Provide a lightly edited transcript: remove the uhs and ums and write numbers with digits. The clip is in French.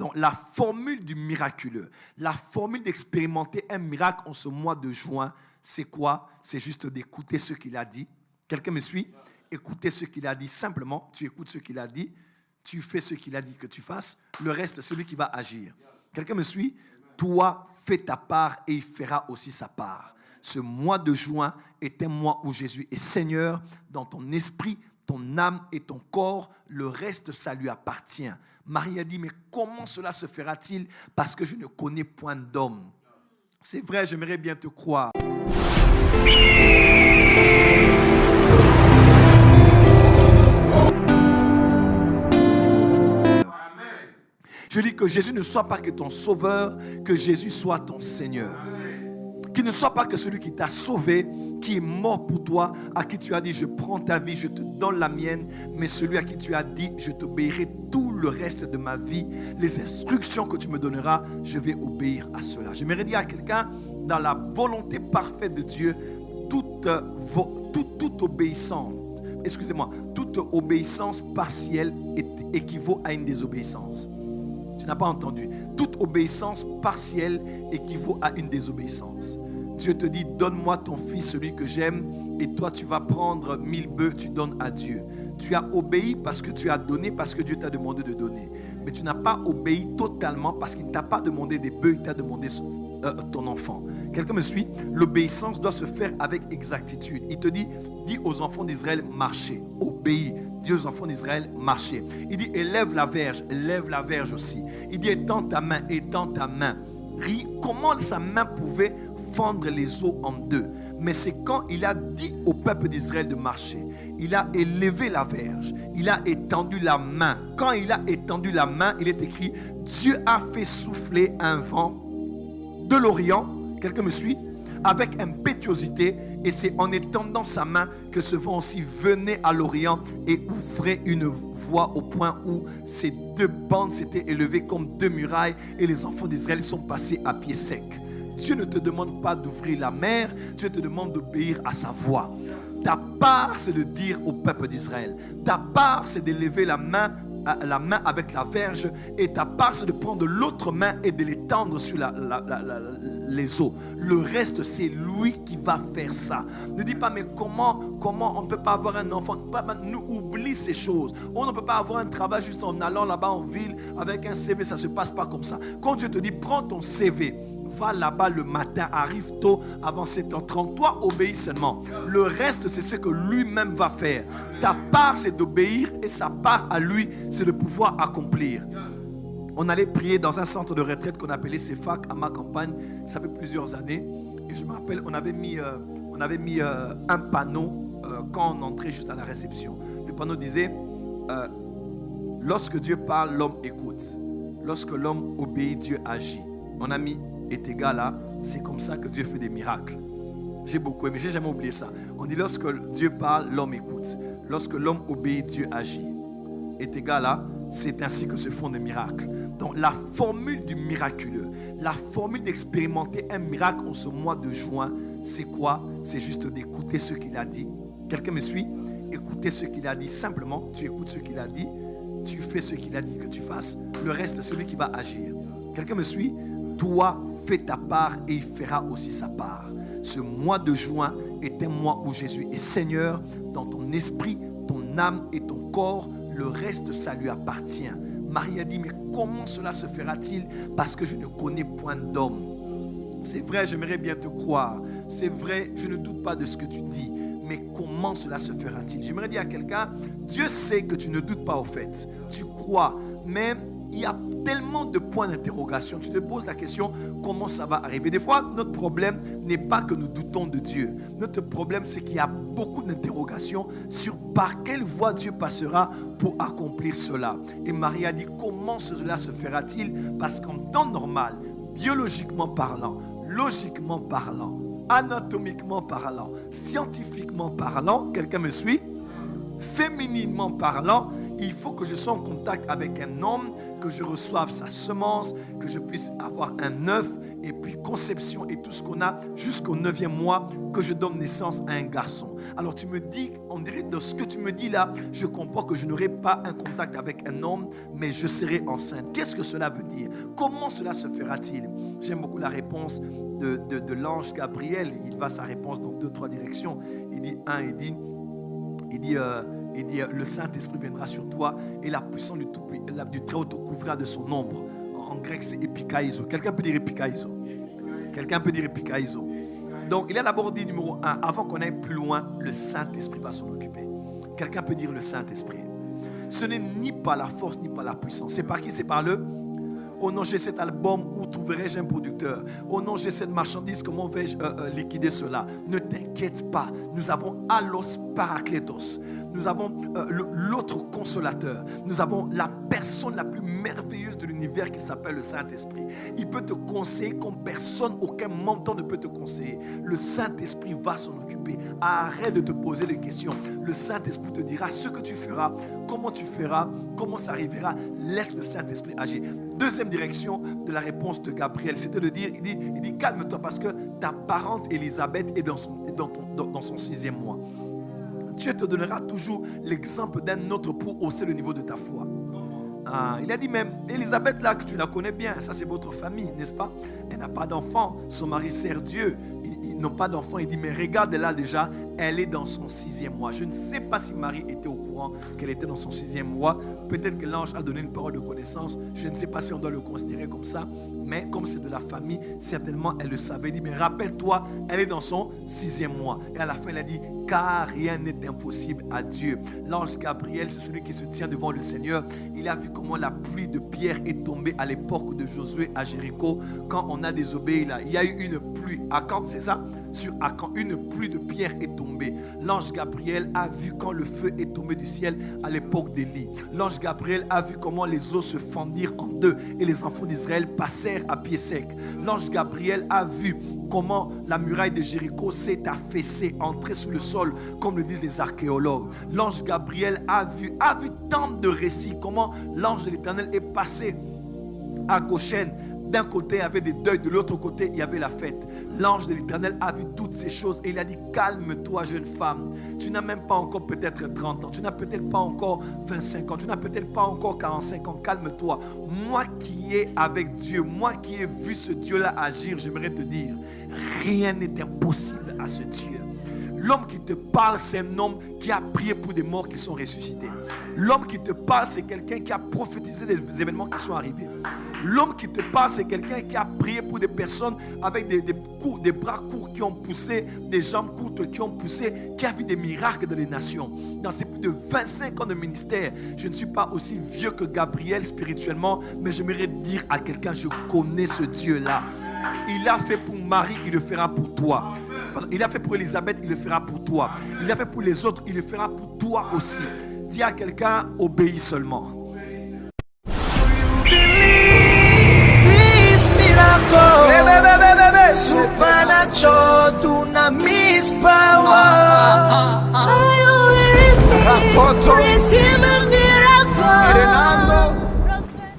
Donc, la formule du miraculeux, la formule d'expérimenter un miracle en ce mois de juin, c'est quoi? C'est juste d'écouter ce qu'il a dit. Quelqu'un me suit? Écouter ce qu'il a dit. Simplement, tu écoutes ce qu'il a dit, tu fais ce qu'il a dit que tu fasses. Le reste, c'est celui qui va agir. Quelqu'un me suit? Toi, fais ta part et il fera aussi sa part. Ce mois de juin est un mois où Jésus est Seigneur dans ton esprit, ton âme et ton corps. Le reste, ça lui appartient. Marie a dit, mais comment cela se fera-t-il? Parce que je ne connais point d'homme. C'est vrai, j'aimerais bien te croire. Je dis que Jésus ne soit pas que ton sauveur, que Jésus soit ton Seigneur. Qu'il ne soit pas que celui qui t'a sauvé, qui est mort pour toi, à qui tu as dit, je prends ta vie, je te donne la mienne, mais celui à qui tu as dit, je t'obéirai tout le reste de ma vie. Les instructions que tu me donneras, je vais obéir à cela. J'aimerais dire à quelqu'un, dans la volonté parfaite de Dieu, toute obéissance partielle équivaut à une désobéissance. Tu n'as pas entendu. Toute obéissance partielle équivaut à une désobéissance. Dieu te dit, donne-moi ton fils, celui que j'aime, et toi tu vas prendre 1000 bœufs, tu donnes à Dieu. Tu as obéi parce que tu as donné, parce que Dieu t'a demandé de donner. Mais tu n'as pas obéi totalement parce qu'il ne t'a pas demandé des bœufs, il t'a demandé ton enfant. Quelqu'un me suit? L'obéissance doit se faire avec exactitude. Il te dit, dis aux enfants d'Israël, marchez, obéis. Dis aux enfants d'Israël, marchez. Il dit, élève la verge aussi. Il dit, étends ta main. Comment sa main pouvait fendre les eaux en deux? Mais c'est quand il a dit au peuple d'Israël de marcher. Il a élevé la verge. Il a étendu la main. Quand il a étendu la main, il est écrit, Dieu a fait souffler un vent de l'Orient. Quelqu'un me suit? Avec impétuosité, et c'est en étendant sa main que ce vent aussi venait à l'Orient et ouvrait une voie au point où ces deux bandes s'étaient élevées comme deux murailles et les enfants d'Israël sont passés à pied sec. Dieu ne te demande pas d'ouvrir la mer, Dieu te demande d'obéir à sa voix. Ta part, c'est de dire au peuple d'Israël. Ta part, c'est d'élever la main avec la verge, et ta part c'est de prendre l'autre main et de l'étendre sur les eaux. Le reste c'est lui qui va faire ça. Ne dis pas mais comment on ne peut pas avoir un enfant? Nous oublie ces choses. On ne peut pas avoir un travail juste en allant là-bas en ville avec un CV, ça ne se passe pas comme ça. Quand Dieu te dit prends ton CV, va là-bas le matin, arrive tôt avant 7h30, toi obéis seulement. Le reste c'est ce que lui-même va faire. Ta part c'est d'obéir et sa part à lui c'est de pouvoir accomplir. On allait prier dans un centre de retraite qu'on appelait CEFAC à ma campagne, ça fait plusieurs années, et je me rappelle on avait mis un panneau quand on entrait juste à la réception. Le panneau disait lorsque Dieu parle, l'homme écoute. Lorsque l'homme obéit, Dieu agit. On a mis est égal à, c'est comme ça que Dieu fait des miracles. J'ai beaucoup aimé, j'ai jamais oublié ça. On dit lorsque Dieu parle, l'homme écoute. Lorsque l'homme obéit, Dieu agit. Est égal à, c'est ainsi que se font des miracles. Donc la formule du miraculeux, la formule d'expérimenter un miracle en ce mois de juin, c'est quoi? C'est juste d'écouter ce qu'il a dit. Quelqu'un me suit? Écouter ce qu'il a dit. Simplement, tu écoutes ce qu'il a dit, tu fais ce qu'il a dit que tu fasses. Le reste, c'est celui qui va agir. Quelqu'un me suit? Toi, fais ta part et il fera aussi sa part. Ce mois de juin est un mois où Jésus est Seigneur dans ton esprit, ton âme et ton corps. Le reste, ça lui appartient. Marie a dit, mais comment cela se fera-t-il? Parce que je ne connais point d'homme. C'est vrai, j'aimerais bien te croire. C'est vrai, je ne doute pas de ce que tu dis. Mais comment cela se fera-t-il? J'aimerais dire à quelqu'un, Dieu sait que tu ne doutes pas au fait. Tu crois, mais il y a tellement de points d'interrogation. Tu te poses la question, comment ça va arriver? Des fois, notre problème n'est pas que nous doutons de Dieu. Notre problème, c'est qu'il y a beaucoup d'interrogations sur par quelle voie Dieu passera pour accomplir cela. Et Marie a dit, comment cela se fera-t-il? Parce qu'en temps normal, biologiquement parlant, logiquement parlant, anatomiquement parlant, scientifiquement parlant, quelqu'un me suit? Fémininement parlant, il faut que je sois en contact avec un homme que je reçoive sa semence, que je puisse avoir un œuf, et puis conception et tout ce qu'on a jusqu'au 9e mois, que je donne naissance à un garçon. Alors tu me dis, on dirait de ce que tu me dis là, je comprends que je n'aurai pas un contact avec un homme, mais je serai enceinte. Qu'est-ce que cela veut dire? Comment cela se fera-t-il? J'aime beaucoup la réponse de l'ange Gabriel. Il va sa réponse dans 2-3 directions. Il dit, le Saint-Esprit viendra sur toi et la puissance du Très-Haut te couvrira de son ombre. En grec, c'est epikaizo. Quelqu'un peut dire epikaizo? Quelqu'un peut dire epikaizo? Donc, il a d'abord dit numéro 1, avant qu'on aille plus loin, le Saint-Esprit va s'en occuper. Quelqu'un peut dire le Saint-Esprit. Ce n'est ni par la force, ni par la puissance. C'est par qui? C'est par le... Oh non, j'ai cet album, où trouverai-je un producteur? Oh non, j'ai cette marchandise, comment vais-je liquider cela? Ne t'inquiète pas, nous avons Allos Parakletos. Nous avons l'autre consolateur. Nous avons la personne la plus merveilleuse de l'univers qui s'appelle le Saint-Esprit. Il peut te conseiller comme personne, aucun mentor ne peut te conseiller. Le Saint-Esprit va s'en occuper. Arrête de te poser des questions. Le Saint-Esprit te dira ce que tu feras, comment ça arrivera. Laisse le Saint-Esprit agir. Deuxième direction de la réponse de Gabriel, c'était de dire, il dit calme-toi parce que ta parente Élisabeth est dans son 6e mois. Dieu te donnera toujours l'exemple d'un autre pour hausser le niveau de ta foi. Il a dit même, Élisabeth là, que tu la connais bien, ça c'est votre famille, n'est-ce pas? Elle n'a pas d'enfant, son mari sert Dieu, ils n'ont pas d'enfant. Il dit, mais regarde là déjà, elle est dans son 6e mois. Je ne sais pas si Marie était au courant qu'elle était dans son 6e mois. Peut-être que l'ange a donné une parole de connaissance. Je ne sais pas si on doit le considérer comme ça, mais comme c'est de la famille, certainement elle le savait. Il dit, mais rappelle-toi, elle est dans son 6e mois. Et à la fin, elle a dit, car rien n'est impossible à Dieu. L'ange Gabriel, c'est celui qui se tient devant le Seigneur. Il a vu comment la pluie de pierre est tombée à l'époque de Josué à Jéricho. Quand on a désobéi là, il y a eu une pluie. Akan, c'est ça? Sur Akan, une pluie de pierre est tombée. L'ange Gabriel a vu quand le feu est tombé du ciel à l'époque d'Élie. L'ange Gabriel a vu comment les eaux se fendirent en deux et les enfants d'Israël passèrent à pied sec. L'ange Gabriel a vu comment la muraille de Jéricho s'est affaissée, entrée sous le sol, comme le disent les archéologues. L'ange Gabriel a vu tant de récits, comment l'ange de l'Éternel est passé à Goshen. D'un côté, il y avait des deuils, de l'autre côté, il y avait la fête. L'ange de l'Éternel a vu toutes ces choses et il a dit, calme-toi jeune femme. Tu n'as même pas encore peut-être 30 ans, tu n'as peut-être pas encore 25 ans, tu n'as peut-être pas encore 45 ans, calme-toi. Moi qui ai avec Dieu, moi qui ai vu ce Dieu-là agir, j'aimerais te dire, rien n'est impossible à ce Dieu. L'homme qui te parle, c'est un homme qui a prié pour des morts qui sont ressuscités. L'homme qui te parle, c'est quelqu'un qui a prophétisé les événements qui sont arrivés. L'homme qui te parle, c'est quelqu'un qui a prié pour des personnes avec des bras courts qui ont poussé, des jambes courtes qui ont poussé, qui a vu des miracles dans les nations. Dans ces plus de 25 ans de ministère, je ne suis pas aussi vieux que Gabriel spirituellement, mais j'aimerais dire à quelqu'un, je connais ce Dieu-là. Il a fait pour Marie, il le fera pour toi. Il a fait pour Élisabeth, il le fera pour toi. Il a fait pour les autres, il le fera pour toi aussi. Dis à quelqu'un, obéis seulement.